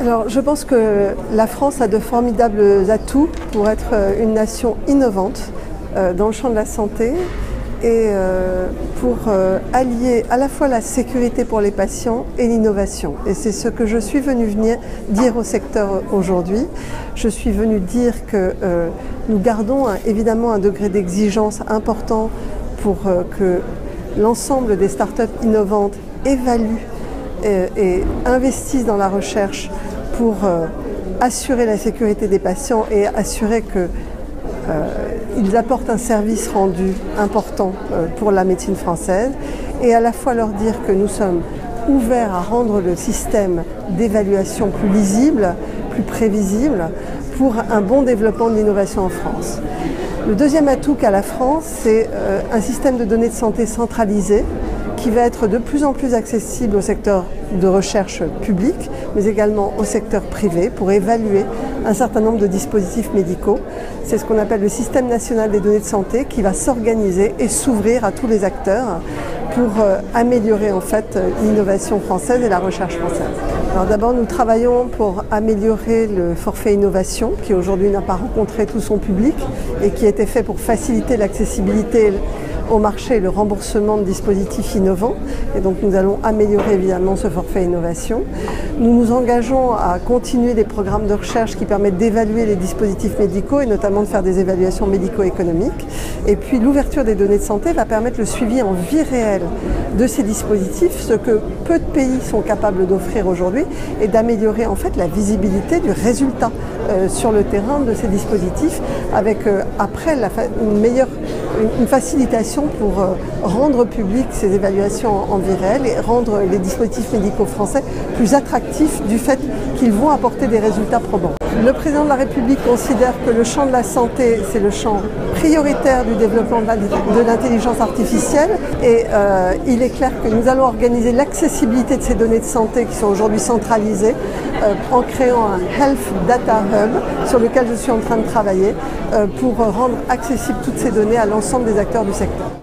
Alors, je pense que la France a de formidables atouts pour être une nation innovante dans le champ de la santé et pour allier à la fois la sécurité pour les patients et l'innovation. Et c'est ce que je suis venue dire au secteur aujourd'hui. Je suis venue dire que nous gardons évidemment un degré d'exigence important pour que l'ensemble des startups innovantes évaluent et investissent dans la recherche pour assurer la sécurité des patients et assurer qu'ils apportent un service rendu important pour la médecine française, et à la fois leur dire que nous sommes ouverts à rendre le système d'évaluation plus lisible, plus prévisible, pour un bon développement de l'innovation en France. Le deuxième atout qu'a la France, c'est un système de données de santé centralisé qui va être de plus en plus accessible au secteur de recherche public, mais également au secteur privé pour évaluer un certain nombre de dispositifs médicaux. C'est ce qu'on appelle le système national des données de santé qui va s'organiser et s'ouvrir à tous les acteurs pour améliorer en fait l'innovation française et la recherche française. Alors d'abord, nous travaillons pour améliorer le forfait innovation qui aujourd'hui n'a pas rencontré tout son public et qui était fait pour faciliter l'accessibilité au marché et le remboursement de dispositifs innovants. Et donc nous allons améliorer évidemment ce forfait innovation. Nous nous engageons à continuer les programmes de recherche qui permettent d'évaluer les dispositifs médicaux et notamment de faire des évaluations médico-économiques. Et puis l'ouverture des données de santé va permettre le suivi en vie réelle de ces dispositifs, ce que peu de pays sont capables d'offrir aujourd'hui, et d'améliorer en fait la visibilité du résultat sur le terrain de ces dispositifs avec après une facilitation pour rendre publiques ces évaluations en vie réelle et rendre les dispositifs médicaux français plus attractifs du fait qu'ils vont apporter des résultats probants. Le président de la République considère que le champ de la santé, c'est le champ prioritaire du développement de l'intelligence artificielle et il est clair que nous allons organiser l'accessibilité de ces données de santé qui sont aujourd'hui centralisées en créant un Health Data Hub sur lequel je suis en train de travailler pour rendre accessibles toutes ces données à l'ensemble des acteurs du secteur.